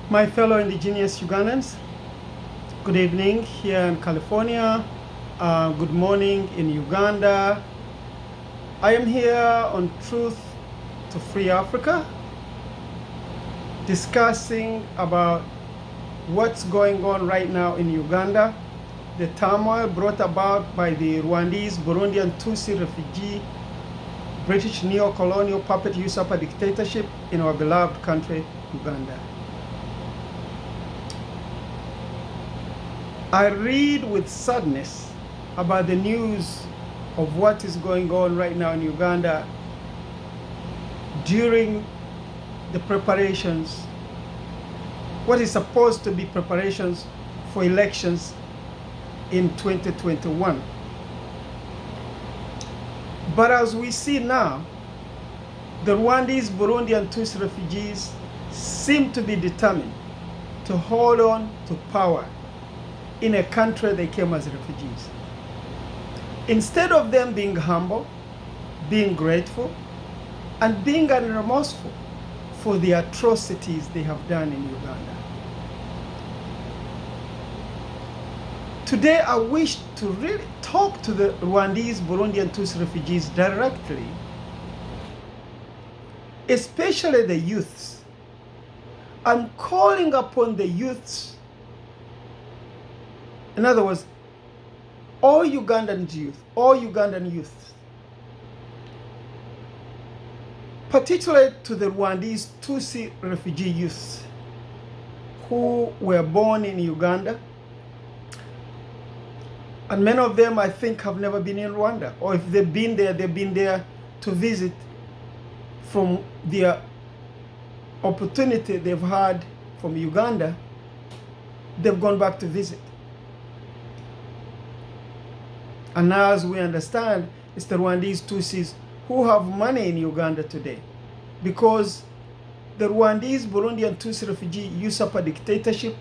My fellow Indigenous Ugandans, good evening here in California, good morning in Uganda. I am here on Truth to Free Africa, discussing about what's going on right now in Uganda, the turmoil brought about by the Rwandese Burundian Tutsi refugee, British neo-colonial puppet usurper dictatorship in our beloved country, Uganda. I read with sadness about the news of what is going on right now in Uganda during the preparations, what is supposed to be preparations for elections in 2021. But as we see now, the Rwandese Burundian Tutsi refugees seem to be determined to hold on to power in a country they came as refugees. Instead of them being humble, being grateful, and being unremorseful for the atrocities they have done in Uganda. Today I wish to really talk to the Rwandese Burundian Tutsi refugees directly, especially the youths. I'm calling upon the youths. In other words, all Ugandan youth, particularly to the Rwandese Tutsi refugee youths who were born in Uganda, and many of them I think have never been in Rwanda, or if they've been there to visit from their opportunity they've had from Uganda, they've gone back to visit. And now, as we understand, it's the Rwandese Tutsis who have money in Uganda today, because the Rwandese Burundian Tutsi refugee usurper dictatorship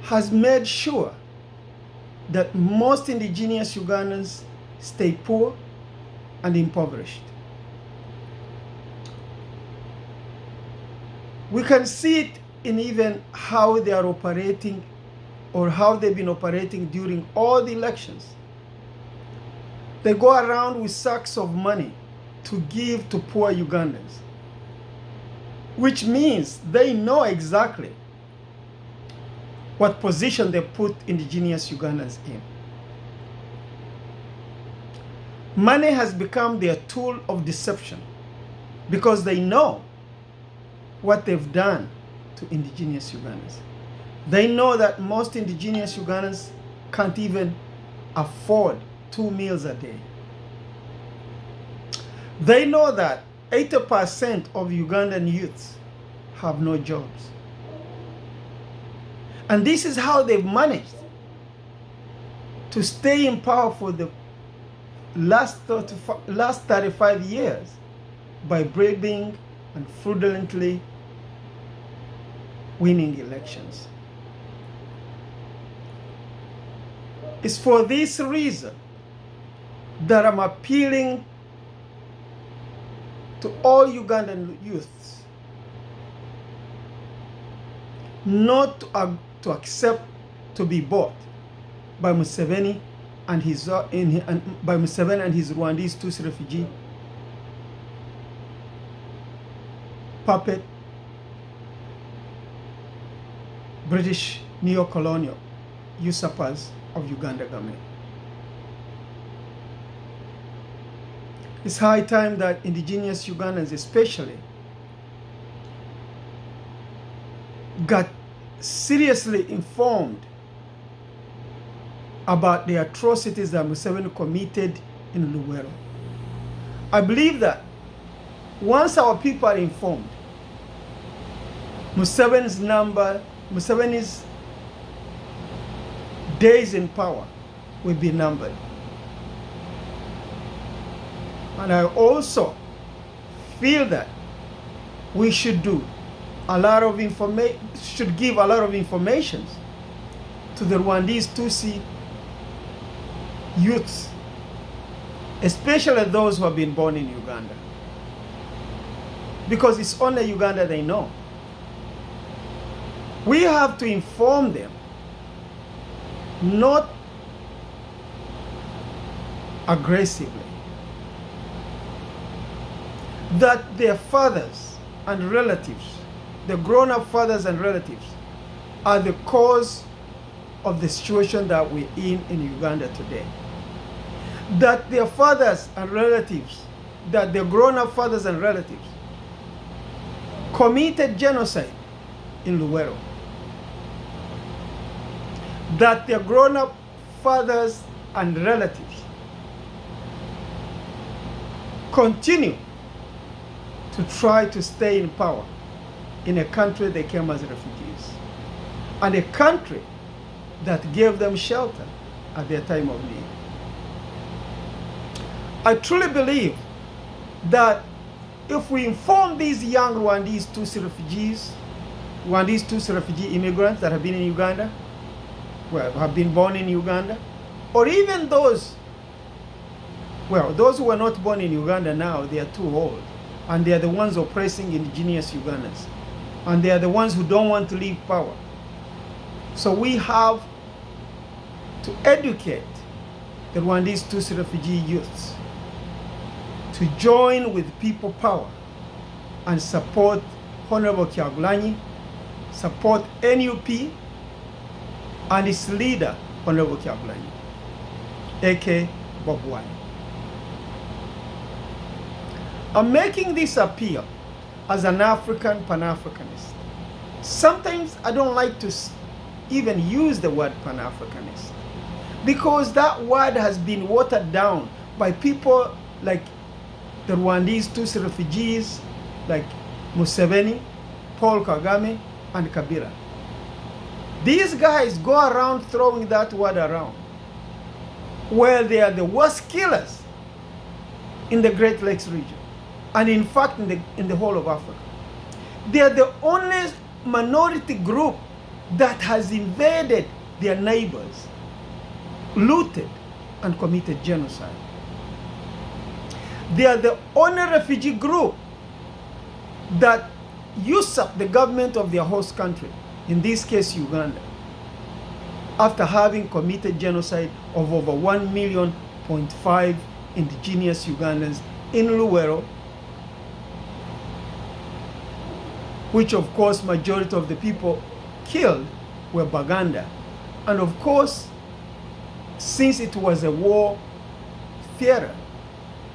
has made sure that most indigenous Ugandans stay poor and impoverished. We can see it in even how they are operating, or how they've been operating during all the elections. They go around with sacks of money to give to poor Ugandans, which means they know exactly what position they put indigenous Ugandans in. Money has become their tool of deception because they know what they've done to indigenous Ugandans. They know that most indigenous Ugandans can't even afford 2 meals a day. They know that 80% of Ugandan youths have no jobs. And this is how they've managed to stay in power for the last 35 years, by bribing and fraudulently winning elections. It's for this reason that I'm appealing to all Ugandan youths not to accept to be bought by Museveni and his Rwandese Tutsi refugee puppet British neo-colonial usurpers of Uganda government. It's high time that indigenous Ugandans especially got seriously informed about the atrocities that Museveni committed in Luwero. I believe that once our people are informed, Museveni's days in power will be numbered. And I also feel that we should give a lot of information to the Rwandese Tutsi youths, especially those who have been born in Uganda. Because it's only Uganda they know. We have to inform them, not aggressively, that their fathers and relatives, the grown-up fathers and relatives, are the cause of the situation that we're in Uganda today. That their fathers and relatives, that their grown-up fathers and relatives committed genocide in Luwero. That their grown-up fathers and relatives continue to try to stay in power in a country they came as refugees, and a country that gave them shelter at their time of need. I truly believe that if we inform these young Rwandese Tutsi refugees, Rwandese Tutsi refugee immigrants that have been in Uganda, well, have been born in Uganda, or even those who were not born in Uganda now, they are too old, and they are the ones oppressing indigenous Ugandans, and they are the ones who don't want to leave power. So we have to educate the Rwandese Tutsi refugee youths to join with people power and support Honorable Kyagulanyi, support NUP and its leader, Honorable Kyagulanyi, aka Bob Wine. I'm making this appeal as an African Pan-Africanist. Sometimes I don't like to even use the word Pan-Africanist, because that word has been watered down by people like the Rwandese Tutsi refugees, like Museveni, Paul Kagame, and Kabila. These guys go around throwing that word around, where they are the worst killers in the Great Lakes region, and in fact in the whole of Africa. They are the only minority group that has invaded their neighbors, looted, and committed genocide. They are the only refugee group that usurped the government of their host country, in this case Uganda, after having committed genocide of over 1.5 million indigenous Ugandans in Luwero, which of course majority of the people killed were Baganda. And of course, since it was a war theater,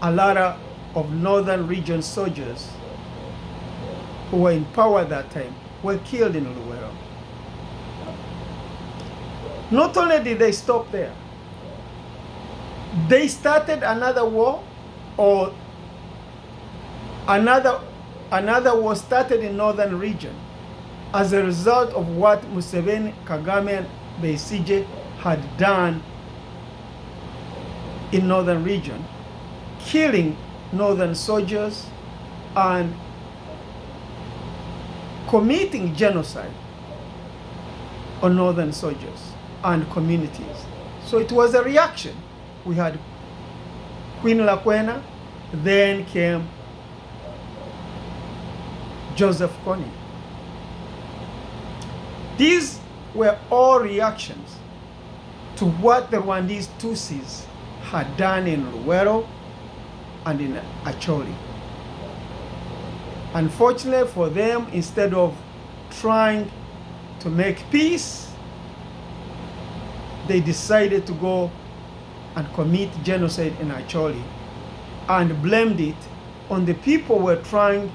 a lot of northern region soldiers who were in power at that time were killed in Luwero. Not only did they stop there, they started another war, or another war started in northern region as a result of what Museveni, Kagame, and Besigye had done in northern region, killing northern soldiers and committing genocide on northern soldiers and communities. So it was a reaction. We had Queen Lakwena, then came Joseph Kony. These were all reactions to what the Rwandese Tutsis had done in Luwero and in Acholi. Unfortunately for them, instead of trying to make peace, they decided to go and commit genocide in Acholi and blamed it on the people who were trying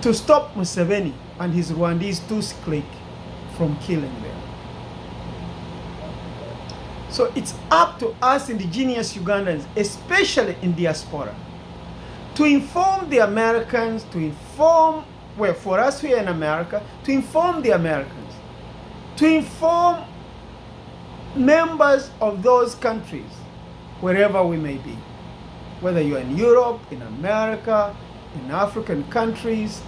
to stop Museveni and his Rwandese Tutsi clique from killing them. So it's up to us indigenous Ugandans, especially in diaspora, to inform the Americans, for us here in America, to inform the Americans, to inform members of those countries, wherever we may be, whether you're in Europe, in America, in African countries,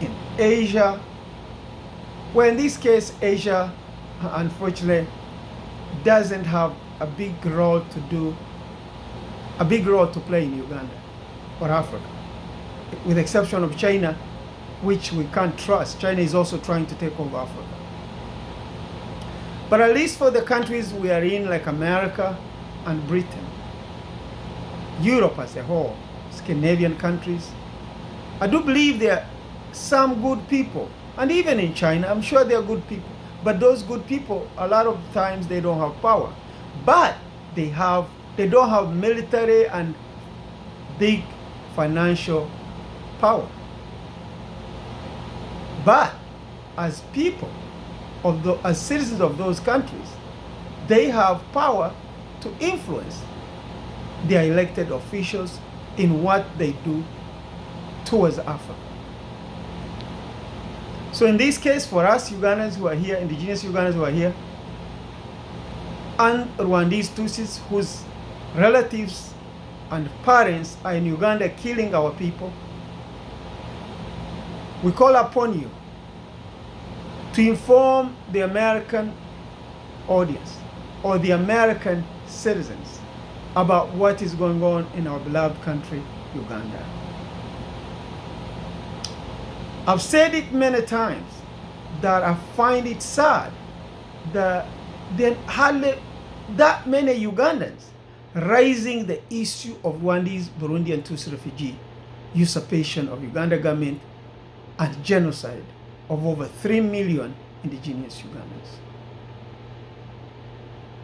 in Asia, where in this case Asia, unfortunately, doesn't have a big role to play in Uganda or Africa, with the exception of China, which we can't trust. China is also trying to take over Africa. But at least for the countries we are in, like America and Britain, Europe as a whole, Scandinavian countries, I do believe there are some good people. And even in China, I'm sure there are good people. But those good people, a lot of times they don't have power. But they don't have military and big financial power. But as people, as citizens of those countries, they have power to influence their elected officials in what they do towards Africa. So in this case, for us Ugandans who are here, indigenous Ugandans who are here, and Rwandese Tutsis whose relatives and parents are in Uganda killing our people, we call upon you to inform the American audience or the American citizens about what is going on in our beloved country, Uganda. I've said it many times that I find it sad that there are hardly that many Ugandans raising the issue of Rwandese Burundian Tutsi refugee usurpation of Uganda government and genocide of over 3 million indigenous Ugandans.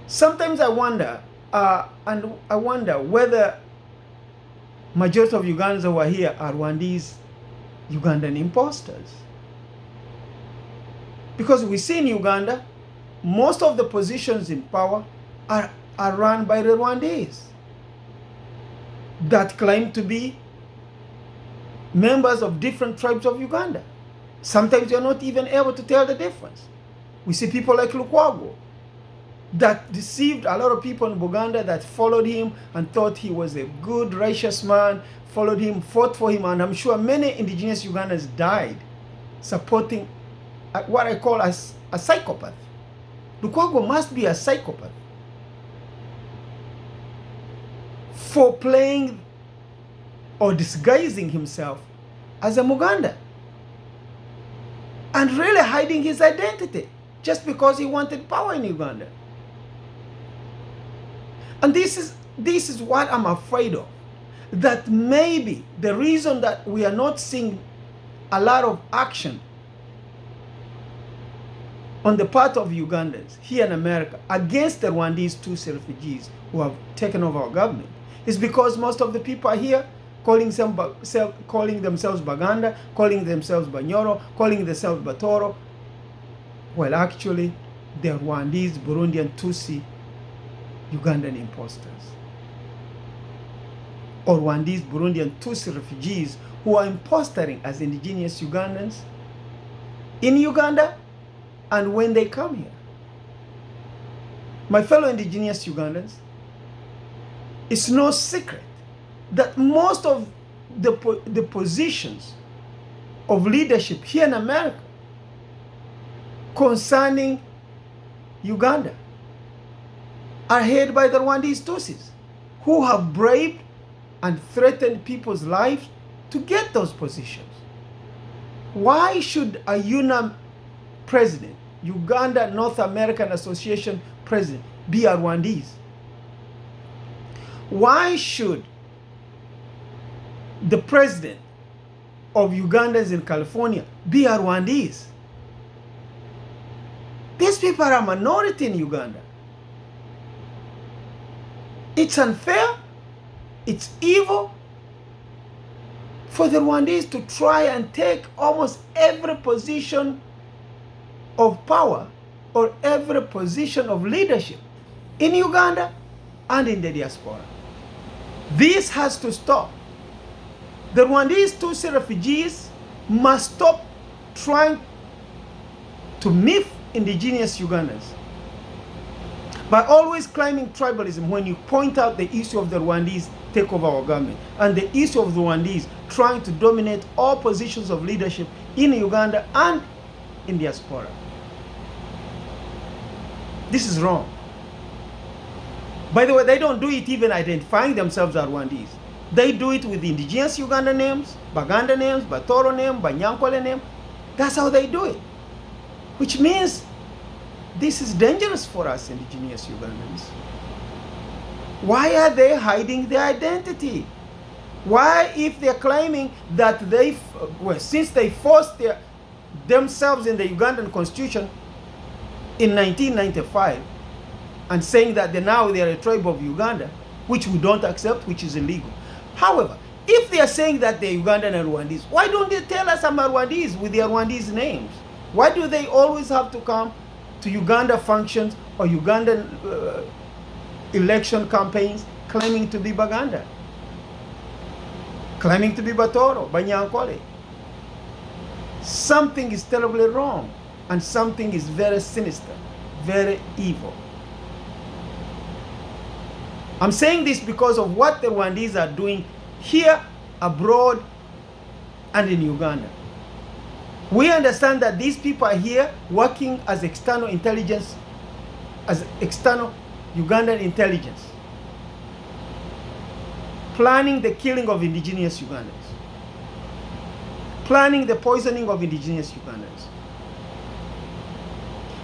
Sometimes I wonder, whether majority of Ugandans who are here are Rwandese Ugandan imposters. Because we see in Uganda, most of the positions in power are run by the Rwandese that claim to be members of different tribes of Uganda. Sometimes you're not even able to tell the difference. We see people like Lukwago that deceived a lot of people in Uganda that followed him and thought he was a good, righteous man, followed him, fought for him, and I'm sure many indigenous Ugandans died supporting what I call as a psychopath. Lukwago must be a psychopath for playing or disguising himself as a Muganda and really hiding his identity just because he wanted power in Uganda. And this is what I'm afraid of, that maybe the reason that we are not seeing a lot of action on the part of Ugandans here in America against the Rwandese Tutsi refugees who have taken over our government is because most of the people are here calling themselves Baganda, calling themselves Banyoro, calling themselves Batoro. Well, actually, they're Rwandese, Burundian, Tutsi, Ugandan imposters. Or Rwandese, Burundian, Tutsi refugees who are impostering as indigenous Ugandans in Uganda and when they come here. My fellow indigenous Ugandans, it's no secret that most of the positions of leadership here in America concerning Uganda are held by the Rwandese Tutsis, who have braved and threatened people's lives to get those positions. Why should a UNAM president, Uganda North American Association president, be a Rwandese? Why should the president of Ugandans in California be a Rwandese? These people are a minority in Uganda. It's unfair, it's evil for the Rwandese to try and take almost every position of power or every position of leadership in Uganda and in the diaspora. This has to stop. The Rwandese Tutsi refugees must stop trying to myth indigenous Ugandans by always claiming tribalism when you point out the issue of the Rwandese take over our government and the issue of the Rwandese trying to dominate all positions of leadership in Uganda and in diaspora. This is wrong. By the way, they don't do it even identifying themselves as Rwandese. They do it with indigenous Uganda names, Baganda names, Batoro name, Banyankole name. That's how they do it. Which means this is dangerous for us indigenous Ugandans. Why are they hiding their identity? Why, if they're claiming that since they forced themselves in the Ugandan constitution in 1995 and saying that now they're a tribe of Uganda, which we don't accept, which is illegal. However, if they are saying that they're Ugandan and Rwandese, why don't they tell us I'm a Rwandese with their Rwandese names? Why do they always have to come to Uganda functions or Ugandan election campaigns claiming to be Baganda? Claiming to be Batoro, Banyankole. Something is terribly wrong, and something is very sinister, very evil. I'm saying this because of what the Rwandese are doing here, abroad, and in Uganda. We understand that these people are here working as external intelligence, as external Ugandan intelligence, planning the killing of indigenous Ugandans, planning the poisoning of indigenous Ugandans.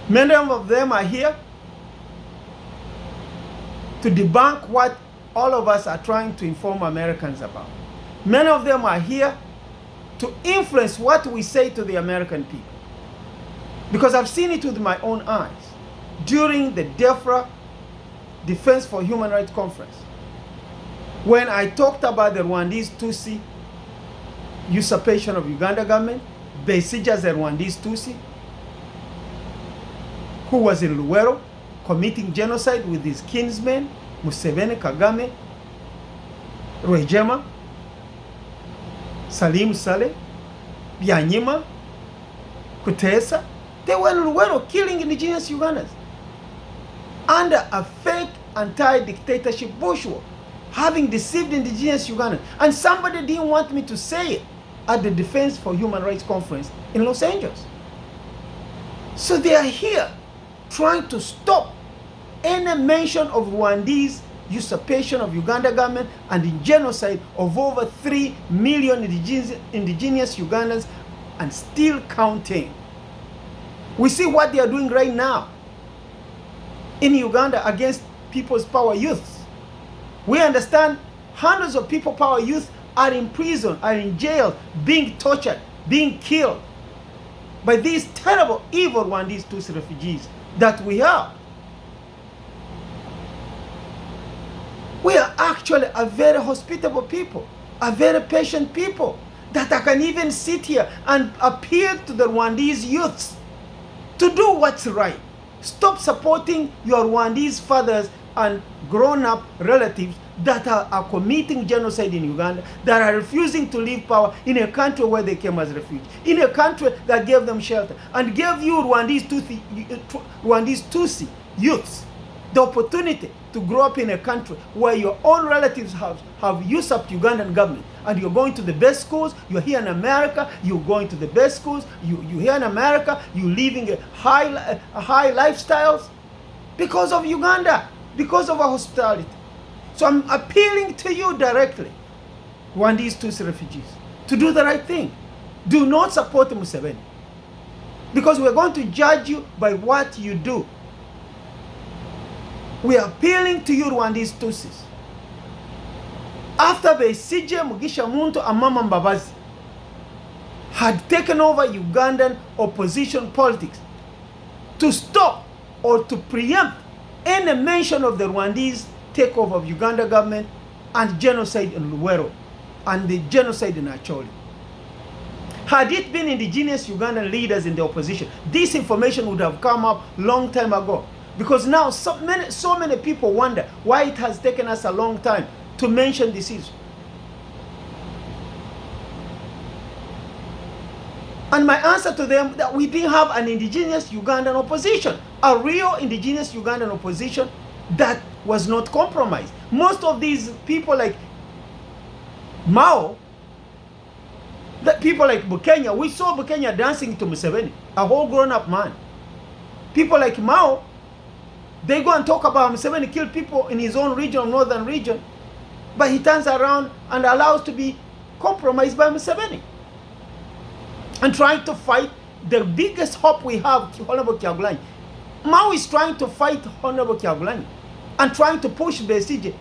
Many of them are here to debunk what all of us are trying to inform Americans about. Many of them are here to influence what we say to the American people. Because I've seen it with my own eyes during the DEFRA Defense for Human Rights Conference, when I talked about the Rwandese Tutsi usurpation of Uganda government, Besigye as a Rwandese Tutsi, who was in Luwero committing genocide with his kinsmen, Museveni, Kagame, Rwejema, Salim Saleh, Byanyima, Kutesa. They were in Luwero killing indigenous Ugandans under a fake anti-dictatorship bush war, having deceived indigenous Ugandans. And somebody didn't want me to say it at the Defense for Human Rights Conference in Los Angeles. So they are here trying to stop any mention of Rwandese usurpation of Uganda government and the genocide of over 3 million indigenous Ugandans, and still counting. We see what they are doing right now in Uganda against People's Power youth. We understand hundreds of People Power youth are in prison, are in jail, being tortured, being killed by these terrible, evil Rwandese Tutsi refugees that we have. We are actually a very hospitable people, a very patient people, that I can even sit here and appeal to the Rwandese youths to do what's right. Stop supporting your Rwandese fathers and grown-up relatives that are committing genocide in Uganda, that are refusing to leave power in a country where they came as refugees, in a country that gave them shelter, and gave you Rwandese Tutsi youths the opportunity to grow up in a country where your own relatives have usurped Ugandan government, and you're going to the best schools. You're here in America, you're going to the best schools. You're here in America, you're living a high lifestyles because of Uganda, because of our hospitality. So I'm appealing to you directly, Rwandese Tutsi refugees, to do the right thing. Do not support Museveni, because we're going to judge you by what you do. We are appealing to you, Rwandese Tutsis. After Besigye, Mugisha Muntu, and Mama Mbabazi had taken over Ugandan opposition politics, to stop or to preempt any mention of the Rwandese takeover of Uganda government and genocide in Luwero and the genocide in Acholi. Had it been indigenous Ugandan leaders in the opposition, this information would have come up long time ago. Because now so many people wonder why it has taken us a long time to mention this issue. And my answer to them, that we didn't have an indigenous Ugandan opposition, a real indigenous Ugandan opposition that was not compromised. Most of these people like Mao, that people like Bukenya, we saw Bukenya dancing to Museveni, a whole grown-up man. People like Mao, they go and talk about Museveni killed people in his own region, northern region, But he turns around and allows to be compromised by Museveni. And trying to fight the biggest hope we have, Honorable Kyagulanyi. Mao is trying to fight Honorable Kyagulanyi and trying to push Besigye,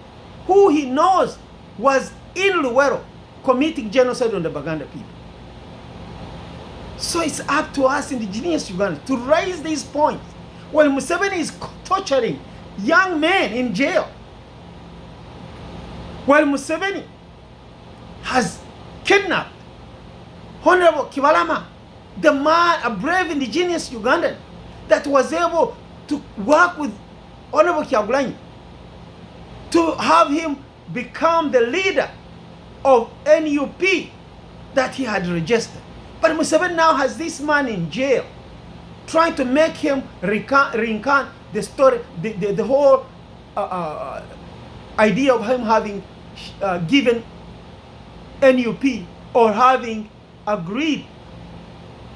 who he knows was in Luwero committing genocide on the Baganda people. So it's up to us, indigenous Ugandans, to raise these points. While Museveni is torturing young men in jail, while Museveni has kidnapped Honorable Kibalama, the man, a brave indigenous Ugandan that was able to work with Honorable Kyagulanyi to have him become the leader of NUP that he had registered. But Museveni now has this man in jail, trying to make him reincarnate the story, the whole idea of him having given NUP or having agreed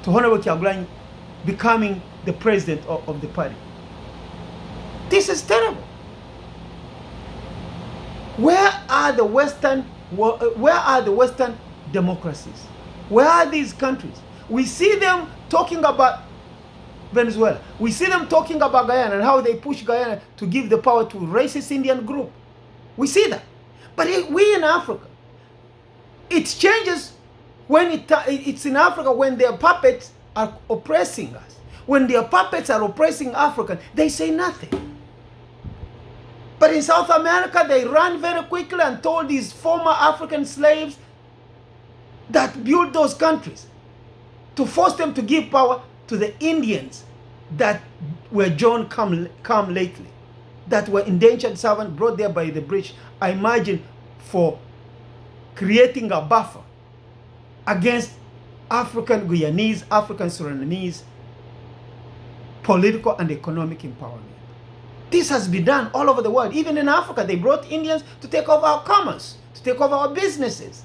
to Honorable Kyagulanyi becoming the president of the party. This is terrible. Where are the Western democracies? Where are these countries? We see them talking about Venezuela. We see them talking about Guyana and how they push Guyana to give the power to a racist Indian group. We see that. But we in Africa, it changes when it's in Africa when their puppets are oppressing us. When their puppets are oppressing Africans, they say nothing. But in South America, they ran very quickly and told these former African slaves that built those countries to force them to give power to the Indians that were John come lately, that were indentured servants brought there by the British, I imagine, for creating a buffer against African Guyanese, African Surinamese political and economic empowerment. This has been done all over the world. Even in Africa, they brought Indians to take over our commerce, to take over our businesses.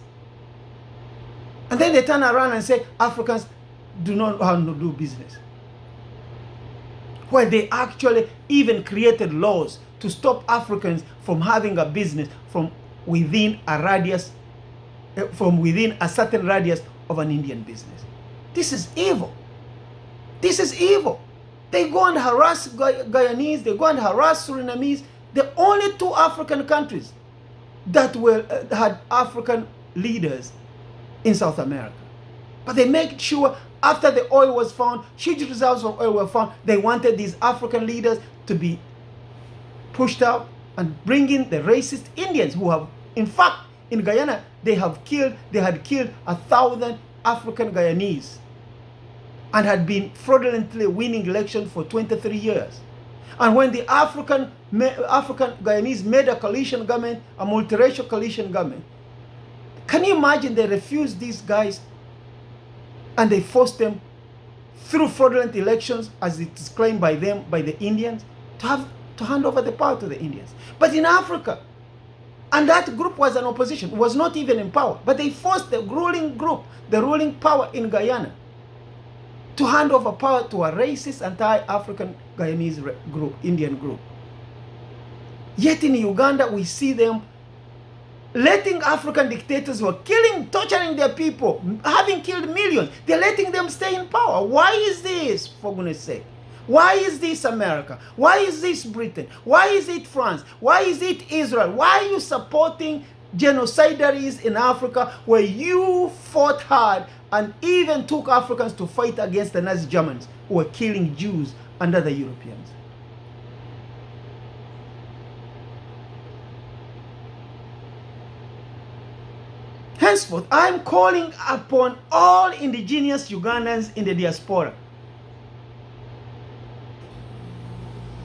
And then they turn around and say, Africans do not know how to do business. Where they actually even created laws to stop Africans from having a business from within a radius, from within a certain radius of an Indian business. This is evil. This is evil. They go and harass Guyanese, they go and harass Surinamese. The only two African countries that had African leaders in South America. But they made sure after the oil was found, huge reserves of oil were found, they wanted these African leaders to be pushed out and bring in the racist Indians who have, in fact, in Guyana, they had killed 1,000 African Guyanese and had been fraudulently winning elections for 23 years. And when the African Guyanese made a coalition government, a multiracial coalition government, can you imagine they refused these guys and they forced them through fraudulent elections, as it is claimed by them, by the Indians, to hand over the power to the Indians. But in Africa, and that group was an opposition, was not even in power, but they forced the ruling group, the ruling power in Guyana, to hand over power to a racist anti-African Guyanese group, Indian group. Yet in Uganda, we see them letting African dictators who are killing, torturing their people, having killed millions, they're letting them stay in power. Why is this, for goodness sake? Why is this America? Why is this Britain? Why is it France? Why is it Israel? Why are you supporting genocidaries in Africa where you fought hard and even took Africans to fight against the Nazi Germans who were killing Jews and other Europeans? Henceforth, I'm calling upon all indigenous Ugandans in the diaspora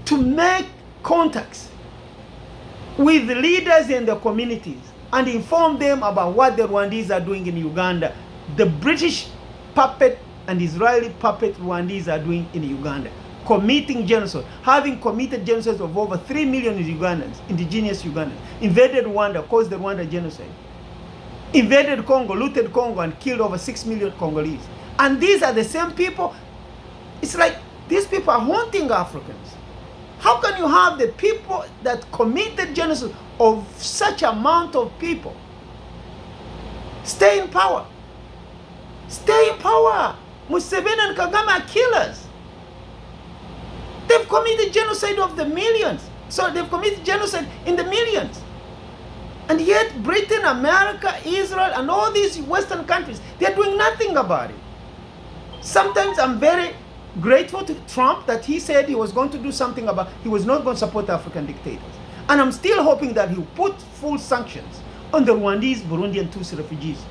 to make contacts with the leaders in the communities and inform them about what the Rwandese are doing in Uganda, the British puppet and Israeli puppet Rwandese are doing in Uganda, committing genocide, having committed genocide of over 3 million Ugandans, indigenous Ugandans, invaded Rwanda, caused the Rwanda genocide, invaded Congo, looted Congo, and killed over 6 million Congolese. And these are the same people. It's like these people are haunting Africans. How can can you have the people that committed genocide of such amount of people stay in power? Stay in power. Museveni and Kagame are killers. They've committed genocide of the millions. So they've committed genocide in the millions. And yet Britain, America, Israel, and all these Western countries, they're doing nothing about it. Sometimes I'm very grateful to Trump that he said he was going to do something about, he was not going to support African dictators. And I'm still hoping that he'll put full sanctions on the Rwandese, Burundian Tutsi refugees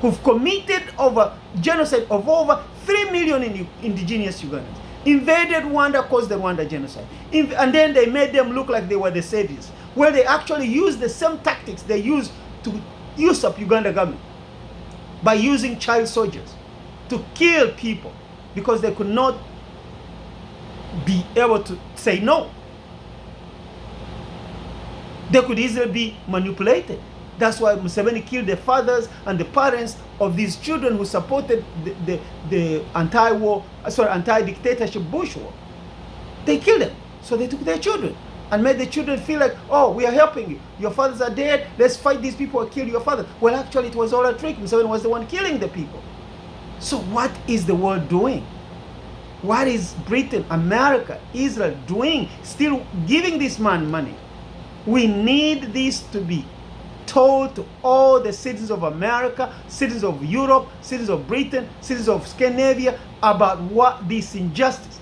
who've committed over genocide of over 3 million indigenous Ugandans. Invaded Rwanda, caused the Rwanda genocide. And then they made them look like they were the saviors, where they actually used the same tactics they used to usurp Uganda government by using child soldiers to kill people because they could not be able to say no. They could easily be manipulated. That's why Museveni killed the fathers and the parents of these children who supported the anti-war, anti-dictatorship Bush war. They killed them. So they took their children and made the children feel like, oh, we are helping you. Your fathers are dead. Let's fight these people and kill your father. Well, actually, it was all a trick. Museveni was the one killing the people. So what is the world doing? What is Britain, America, Israel doing? Still giving this man money. We need this to be told to all the citizens of America, citizens of Europe, citizens of Britain, citizens of Scandinavia about what this injustice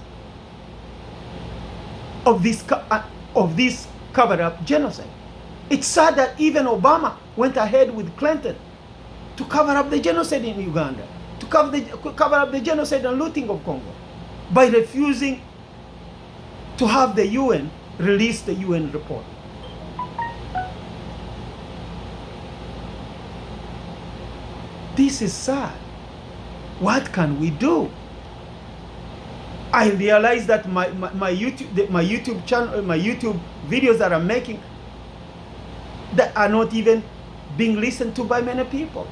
of this covered up genocide. It's sad that even Obama went ahead with Clinton to cover up the genocide in Uganda, to cover up the genocide and looting of Congo by refusing to have the UN release the UN report. This is sad. What can we do? I realize that my YouTube channel, my YouTube videos that I'm making, that are not even being listened to by many people.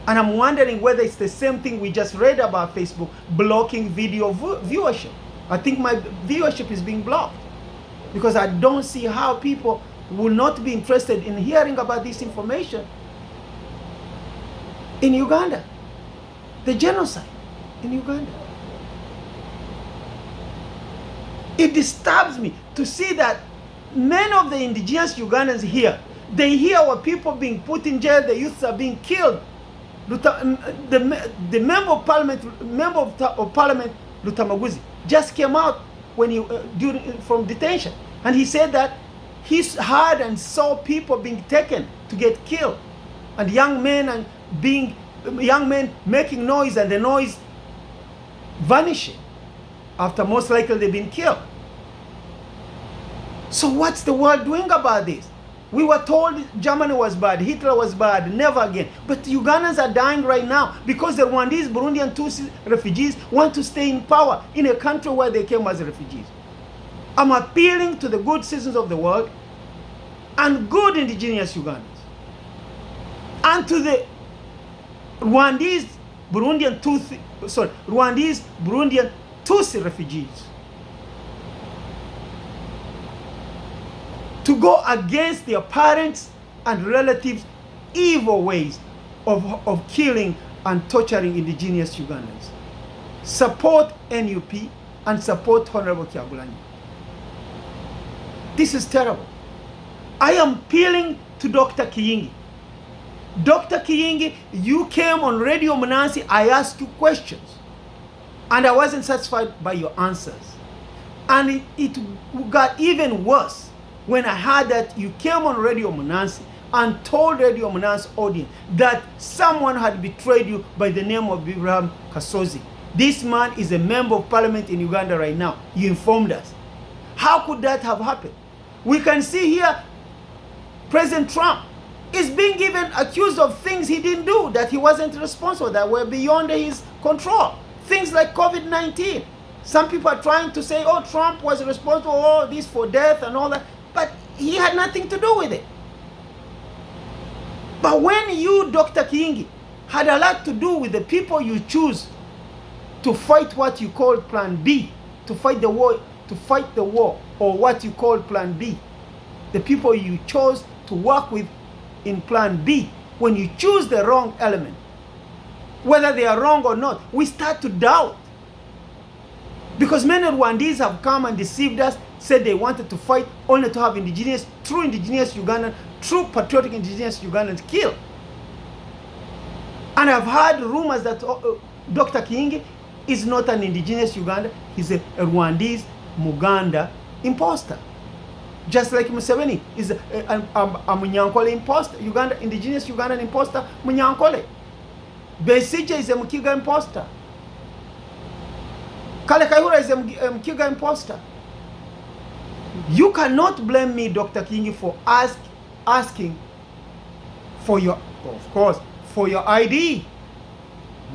And I'm wondering whether it's the same thing we just read about Facebook blocking video viewership. I think my viewership is being blocked because I don't see how people will not be interested in hearing about this information in Uganda, the genocide in Uganda. It disturbs me to see that many of the indigenous Ugandans here, they hear our people being put in jail, the youths are being killed. The member of parliament, Lutamaguzi, just came out when from detention, and he said that he heard and saw people being taken to get killed, and young men making noise, and the noise vanishing after most likely they've been killed. So what's the world doing about this? We were told Germany was bad, Hitler was bad, never again. But Ugandans are dying right now because the Rwandese, Burundian Tutsi refugees want to stay in power in a country where they came as refugees. I'm appealing to the good citizens of the world and good indigenous Ugandans and to the Rwandese, Burundian Tutsi refugees to go against their parents and relatives' evil ways of killing and torturing indigenous Ugandans. Support NUP and support Honorable Kyagulanyi. This is terrible. I am appealing to Dr. Kiyingi. Dr. Kiyingi, you came on Radio Munansi, I asked you questions, and I wasn't satisfied by your answers. And it got even worse when I heard that you came on Radio Munansi and told Radio Munansi audience that someone had betrayed you by the name of Abraham Kasozi. This man is a member of parliament in Uganda right now. You informed us. How could that have happened? We can see here President Trump is being accused of things he didn't do, that he wasn't responsible, that were beyond his control. Things like COVID-19. Some people are trying to say, oh, Trump was responsible, all this for death and all that. But he had nothing to do with it. But when you, Dr. Kiyingi, had a lot to do with the people you choose to fight what you call Plan B, to fight the war to fight the war, or what you call Plan B, the people you chose to work with in Plan B, when you choose the wrong element, whether they are wrong or not, we start to doubt. Because many Rwandese have come and deceived us, said they wanted to fight only to have true indigenous Ugandan, true patriotic indigenous Ugandans killed. And I've heard rumors that Dr. Kingi is not an indigenous Uganda, he's a Rwandese Muganda imposter. Just like Museveni is a Munyankole imposter, indigenous Ugandan imposter, Munyankole. Besigye is a Mukiga imposter. Kale Kayihura is a Mukiga imposter. You cannot blame me, Dr. Kingi, for asking for your, of course, for your ID.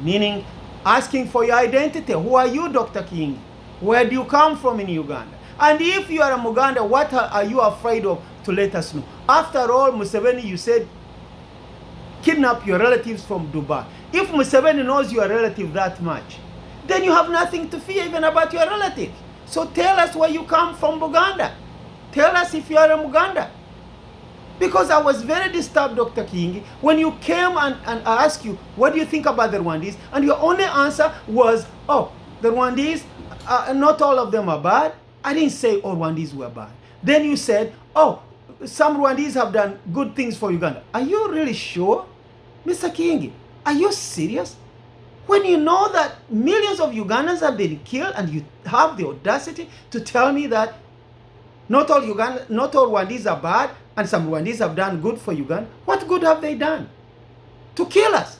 Meaning, asking for your identity. Who are you, Dr. Kingi? Where do you come from in Uganda? And if you are a Muganda, what are you afraid of to let us know? After all, Museveni, you said, kidnap your relatives from Dubai. If Museveni knows your relative that much, then you have nothing to fear even about your relatives. So tell us where you come from, Buganda. Tell us if you are a Muganda. Because I was very disturbed, Dr. Kingi, when you came and I asked you, what do you think about the Rwandese? And your only answer was, oh, the Rwandese, not all of them are bad. I didn't say all Rwandese were bad. Then you said, oh, some Rwandese have done good things for Uganda. Are you really sure? Mr. Kingi, are you serious? When you know that millions of Ugandans have been killed and you have the audacity to tell me that not all Rwandese are bad and some Rwandese have done good for Uganda, what good have they done? To kill us.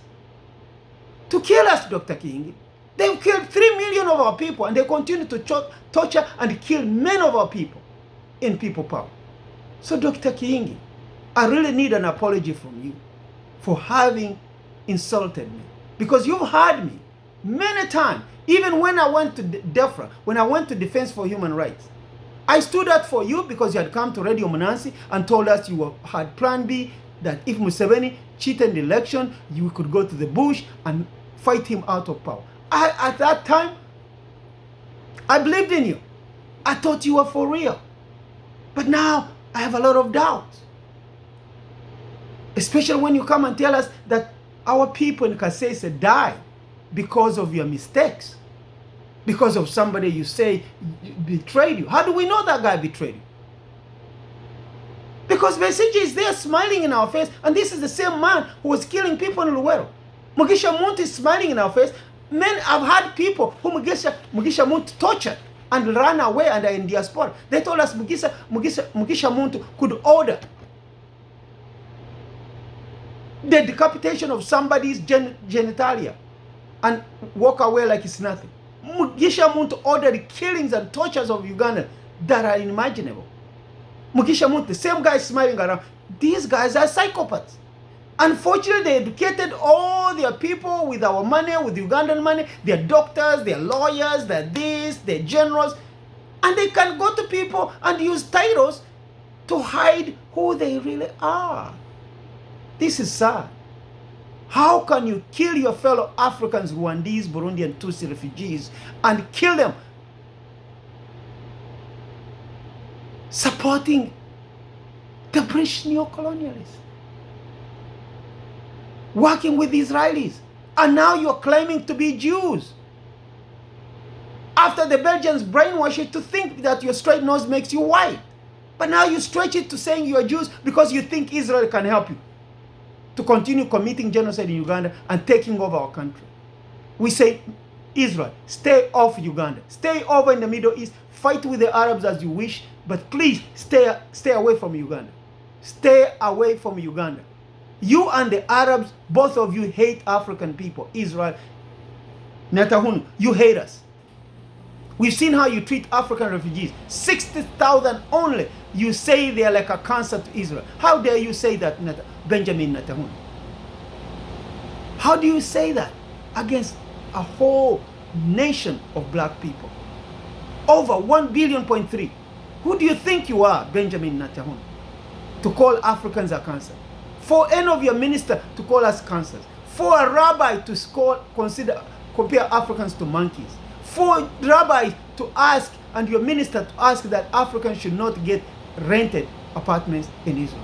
To kill us, Dr. Kingi. They've killed 3 million of our people and they continue to torture and kill many of our people in people power. So, Dr. Kingi, I really need an apology from you for having insulted me. Because you've heard me many times, even when I went to DEFRA, when I went to Defense for Human Rights. I stood up for you because you had come to Radio Munansi and told us you had Plan B, that if Museveni cheated the election, you could go to the bush and fight him out of power. At that time, I believed in you. I thought you were for real. But now, I have a lot of doubts. Especially when you come and tell us that our people in Kasese died because of your mistakes. Because of somebody you say betrayed you. How do we know that guy betrayed you? Because Besigye is there smiling in our face, and this is the same man who was killing people in Luwero. Mugisha Muntu is smiling in our face. Men, I've had people who Mugisha Muntu tortured and ran away and are in diaspora. They told us Mugisha Muntu could order the decapitation of somebody's genitalia and walk away like it's nothing. Mugisha Muntu ordered killings and tortures of Uganda that are unimaginable. Mugisha Muntu, the same guy smiling around. These guys are psychopaths. Unfortunately, they educated all their people with our money, with Ugandan money. They're doctors, they're lawyers, they're this, they're generals. And they can go to people and use titles to hide who they really are. This is sad. How can you kill your fellow Africans, Rwandese, Burundian Tutsi refugees, and kill them supporting the British neo-colonialists, working with Israelis, and now you're claiming to be Jews? After the Belgians brainwash you to think that your straight nose makes you white. But now you stretch it to saying you're Jews because you think Israel can help you to continue committing genocide in Uganda and taking over our country. We say, Israel, stay off Uganda. Stay over in the Middle East. Fight with the Arabs as you wish, but please stay away from Uganda. Stay away from Uganda. You and the Arabs, both of you hate African people. Israel, Netanyahu, you hate us. We've seen how you treat African refugees. 60,000 only. You say they're like a cancer to Israel. How dare you say that, Benjamin Netanyahu? How do you say that against a whole nation of black people? Over 1.3 billion. Who do you think you are, Benjamin Netanyahu, to call Africans a cancer? For any of your ministers to call us cancers. For a rabbi to compare Africans to monkeys. For rabbis to ask and your minister to ask that Africans should not get rented apartments in Israel.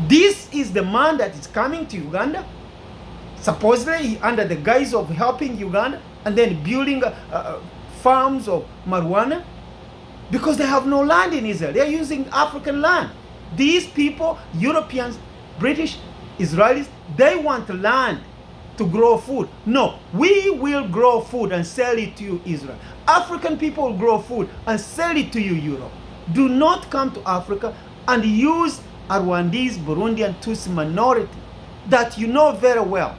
This is the man that is coming to Uganda, supposedly under the guise of helping Uganda, and then building farms of marijuana, because they have no land in Israel. They're using African land. These people, Europeans, British, Israelis, they want land to grow food. No, we will grow food and sell it to you, Israel. African people will grow food and sell it to you, Europe. Do not come to Africa and use a Rwandese, Burundian Tutsi minority that you know very well.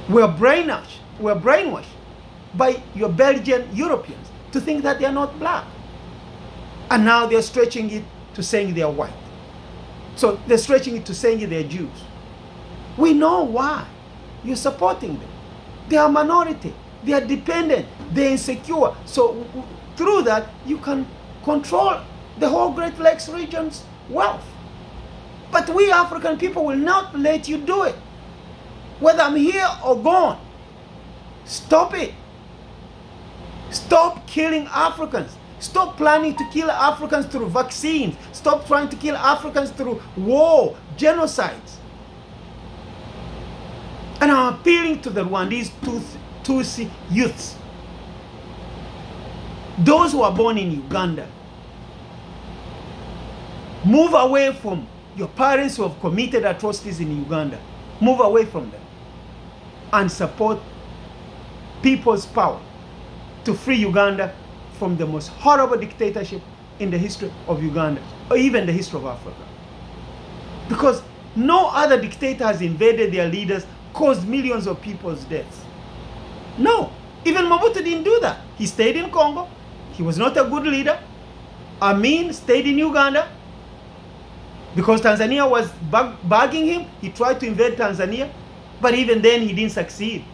We're brainwashed by your Belgian Europeans to think that they're not black. And now they're stretching it to saying they're white. So they're stretching it to saying they're Jews. We know why. You're supporting them. They are minority. They are dependent. They're insecure. So through that, you can control the whole Great Lakes region's wealth. But we African people will not let you do it. Whether I'm here or gone. Stop it. Stop killing Africans. Stop planning to kill Africans through vaccines. Stop trying to kill Africans through war, genocides. And I'm appealing to the Rwandese Tutsi youths. Those who are born in Uganda. Move away from your parents who have committed atrocities in Uganda. Move away from them. And support people's power to free Uganda from the most horrible dictatorship in the history of Uganda, or even the history of Africa. Because no other dictator has invaded their leaders, caused millions of people's deaths. No, even Mobutu didn't do that. He stayed in Congo. He was not a good leader. Amin stayed in Uganda. Because Tanzania was bugging him, he tried to invade Tanzania, but even then he didn't succeed.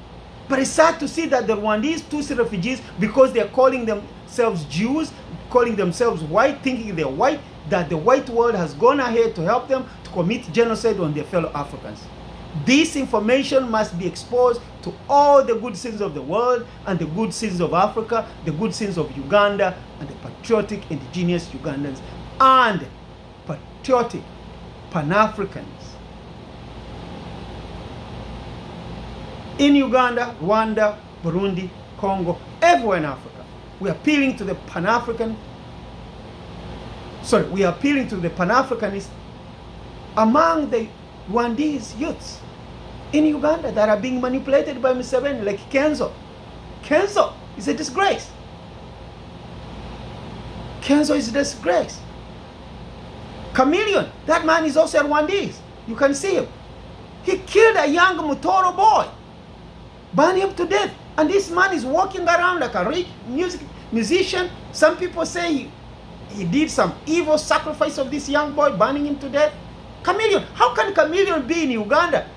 But it's sad to see that the Rwandese Tutsi refugees, because they're calling themselves Jews, calling themselves white, thinking they're white, that the white world has gone ahead to help them to commit genocide on their fellow Africans. This information must be exposed to all the good sins of the world and the good sins of Africa, the good sins of Uganda, and the patriotic indigenous Ugandans, and patriotic Pan-Africans. In Uganda, Rwanda, Burundi, Congo, everywhere in Africa, we are appealing to the Pan-Africanists among the Rwandese youths in Uganda that are being manipulated by Museveni, like Kenzo. Kenzo is a disgrace. Kenzo is a disgrace. Chameleon, that man is also a Rwandese. You can see him. He killed a young Mutoro boy, burned him to death. And this man is walking around like a rich musician. Some people say he did some evil sacrifice of this young boy, burning him to death. Chameleon, how can Chameleon be in Uganda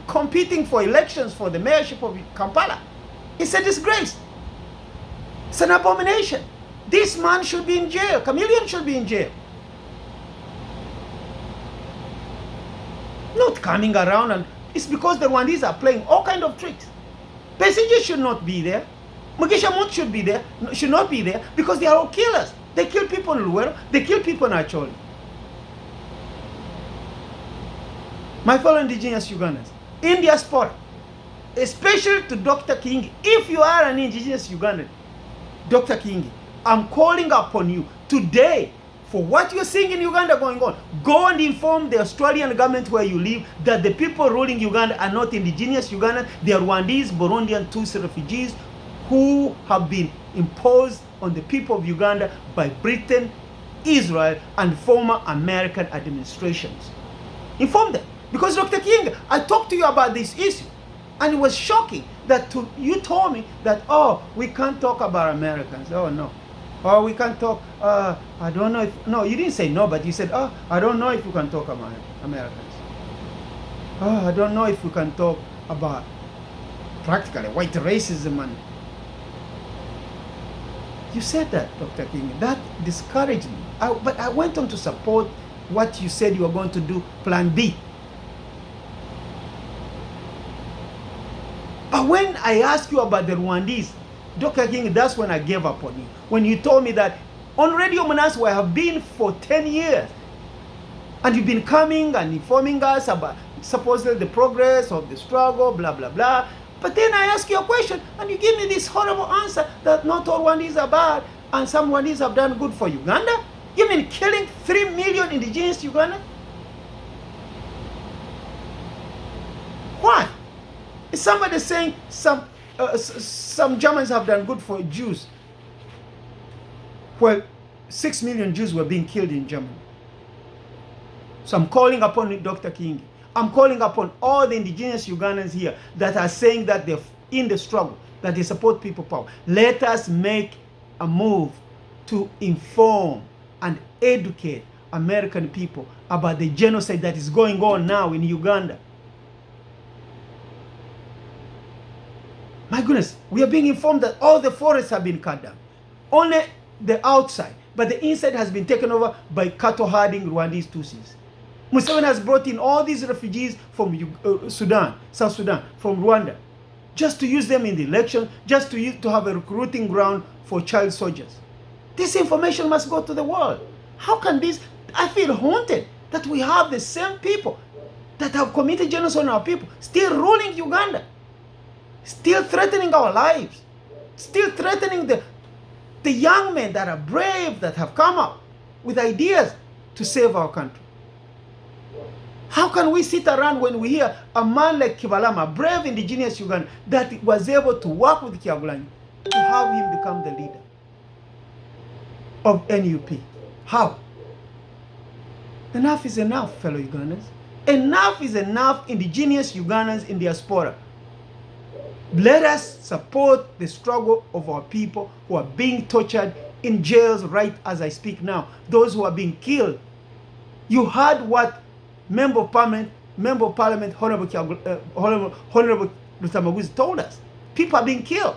competing for elections for the mayorship of Kampala? It's a disgrace. It's an abomination. This man should be in jail. Chameleon should be in jail. Not coming around, and it's because the Rwandese are playing all kind of tricks. Besigye should not be there. Mugisha Muntu should not be there because they are all killers. They kill people in Luwero, they kill people in Acholi. My fellow indigenous Ugandans, in diaspora, especially to Dr. Kingi, if you are an indigenous Ugandan, Dr. Kingi, I'm calling upon you today for what you're seeing in Uganda going on. Go and inform the Australian government where you live that the people ruling Uganda are not indigenous Ugandans. They are Rwandese, Burundian Tutsi refugees who have been imposed on the people of Uganda by Britain, Israel, and former American administrations. Inform them. Because Dr. King, I talked to you about this issue, and it was shocking that you told me that, oh, we can't talk about Americans. Oh, no. Oh, we can't talk, I don't know if, no, you didn't say no, but you said, oh, I don't know if we can talk about Americans. Oh, I don't know if we can talk about practically white racism. And you said that, Dr. King. That discouraged me. But I went on to support what you said you were going to do, Plan B. But when I asked you about the Rwandese, Dr. King, that's when I gave up on you. When you told me that on Radio Manaswa, where I have been for 10 years, and you've been coming and informing us about supposedly the progress of the struggle, blah, blah, blah. But then I ask you a question, and you give me this horrible answer that not all Rwandese are bad, and some Rwandese have done good for Uganda. You mean killing 3 million indigenous Ugandans? Why? Is somebody saying some Germans have done good for Jews? Well, 6 million Jews were being killed in Germany. So I'm calling upon Dr. King. I'm calling upon all the indigenous Ugandans here that are saying that they're in the struggle, that they support people power. Let us make a move to inform and educate American people about the genocide that is going on now in Uganda. My goodness, we are being informed that all the forests have been cut down. Only the outside, but the inside has been taken over by cattle herding Rwandese Tutsis. Museveni has brought in all these refugees from Sudan, South Sudan, from Rwanda, just to use them in the election, just to have a recruiting ground for child soldiers. This information must go to the world. How can this? I feel haunted that we have the same people that have committed genocide on our people still ruling Uganda, still threatening our lives, still threatening the young men that are brave, that have come up with ideas to save our country. How can we sit around when we hear a man like Kibalama, a brave indigenous Ugandan, that was able to work with Kyagulanyi to have him become the leader of NUP? How? Enough is enough, fellow Ugandans. Enough is enough, indigenous Ugandans in diaspora. Let us support the struggle of our people who are being tortured in jails right as I speak now. Those who are being killed. You heard what Member of Parliament, Honorable Rutamaguzi told us. People are being killed.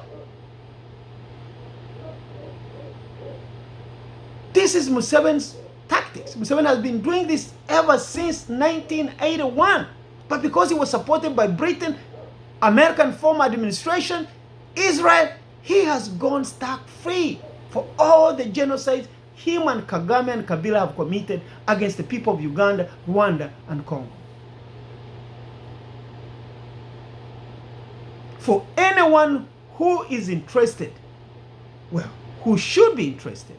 This is Museveni's tactics. Museveni has been doing this ever since 1981. But because he was supported by Britain, American former administration, Israel, he has gone stark free for all the genocides him and Kagame and Kabila have committed against the people of Uganda, Rwanda, and Congo. For anyone who is interested, well, who should be interested,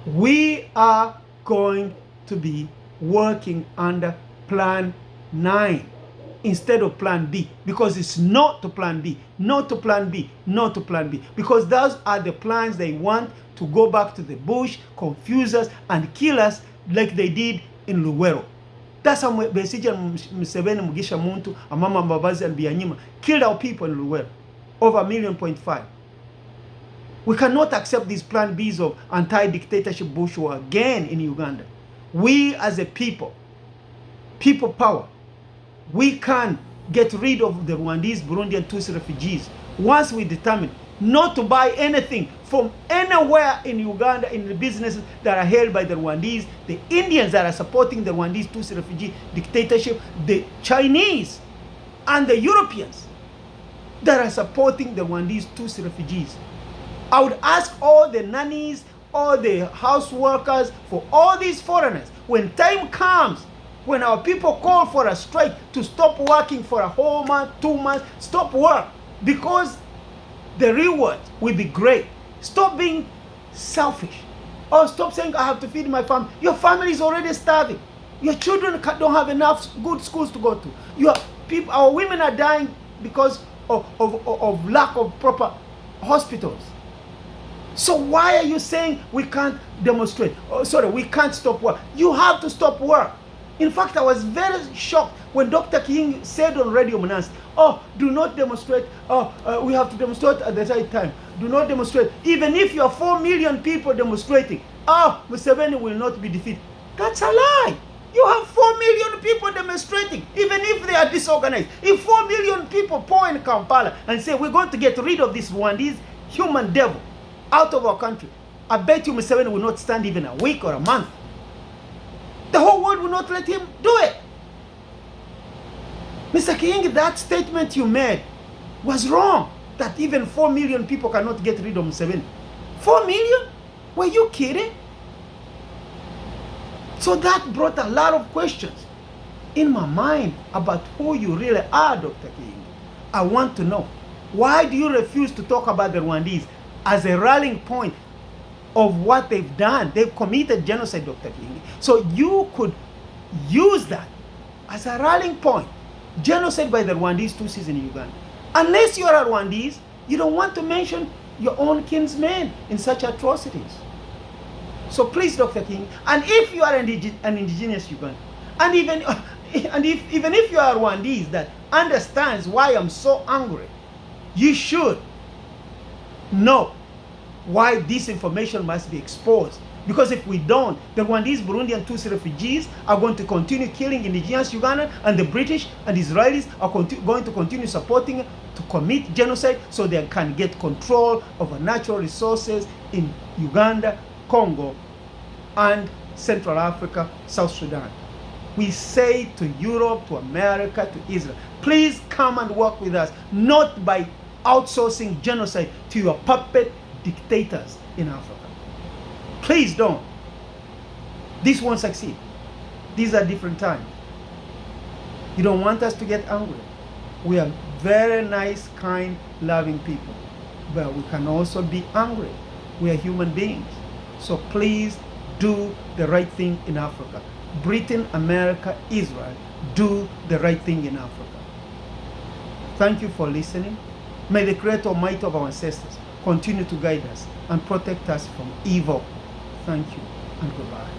we are going to be working under Plan 9 instead of Plan B, because it's not to Plan B, not to Plan B, not to Plan B, because those are the plans they want to go back to the bush, confuse us, and kill us like they did in Luwero. That's how Besigye Museveni, Mugisha Muntu, Amama Mbabazi, and Byanyima killed our people in Luwero, over 1.5 million. We cannot accept these Plan Bs of anti-dictatorship bush war again in Uganda. We as a people, people power, we can get rid of the Rwandese, Burundian Tutsi refugees once we determine not to buy anything from anywhere in Uganda in the businesses that are held by the Rwandese, the Indians that are supporting the Rwandese Tutsi refugee dictatorship, the Chinese and the Europeans that are supporting the Rwandese Tutsi refugees. I would ask all the nannies, all the house workers, for all these foreigners, when time comes, when our people call for a strike, to stop working for a whole month, 2 months, stop work, because the reward will be great. Stop being selfish. Or stop saying, I have to feed my family. Your family is already starving. Your children don't have enough good schools to go to. Your people, our women are dying because of lack of proper hospitals. So why are you saying we can't demonstrate? Oh, sorry, we can't stop work. You have to stop work. In fact, I was very shocked when Dr. King said on Radio Manans, oh, do not demonstrate. Oh, we have to demonstrate at the right time. Do not demonstrate. Even if you are 4 million people demonstrating, oh, Museveni will not be defeated. That's a lie. You have 4 million people demonstrating, even if they are disorganized. If 4 million people pour in Kampala and say, we're going to get rid of this Rwandese human devil out of our country, I bet you Museveni will not stand even a week or a month. The whole world will not let him do it. Mr. King, that statement you made was wrong. That even 4 million people cannot get rid of Museveni. 4 million? Were you kidding? So that brought a lot of questions in my mind about who you really are, Dr. King. I want to know, why do you refuse to talk about the Rwandese as a rallying point of what they've done? They've committed genocide, Dr. King. So you could use that as a rallying point. Genocide by the Rwandese Tutsis in Uganda. Unless you're a Rwandese, you don't want to mention your own kinsmen in such atrocities. So please, Dr. King, and if you are an indigenous Ugandan, and even if you are Rwandese that understands why I'm so angry, you should know why this information must be exposed. Because if we don't, the Rwandese Burundian Tutsi refugees are going to continue killing indigenous Ugandans, and the British and Israelis are going to continue supporting to commit genocide so they can get control over natural resources in Uganda, Congo, and Central Africa, South Sudan. We say to Europe, to America, to Israel, please come and work with us, not by outsourcing genocide to your puppet dictators in Africa. Please don't. This won't succeed. These are different times. You don't want us to get angry. We are very nice, kind, loving people. But we can also be angry. We are human beings. So please do the right thing in Africa. Britain, America, Israel, do the right thing in Africa. Thank you for listening. May the Creator Almighty of our ancestors continue to guide us and protect us from evil. Thank you and goodbye.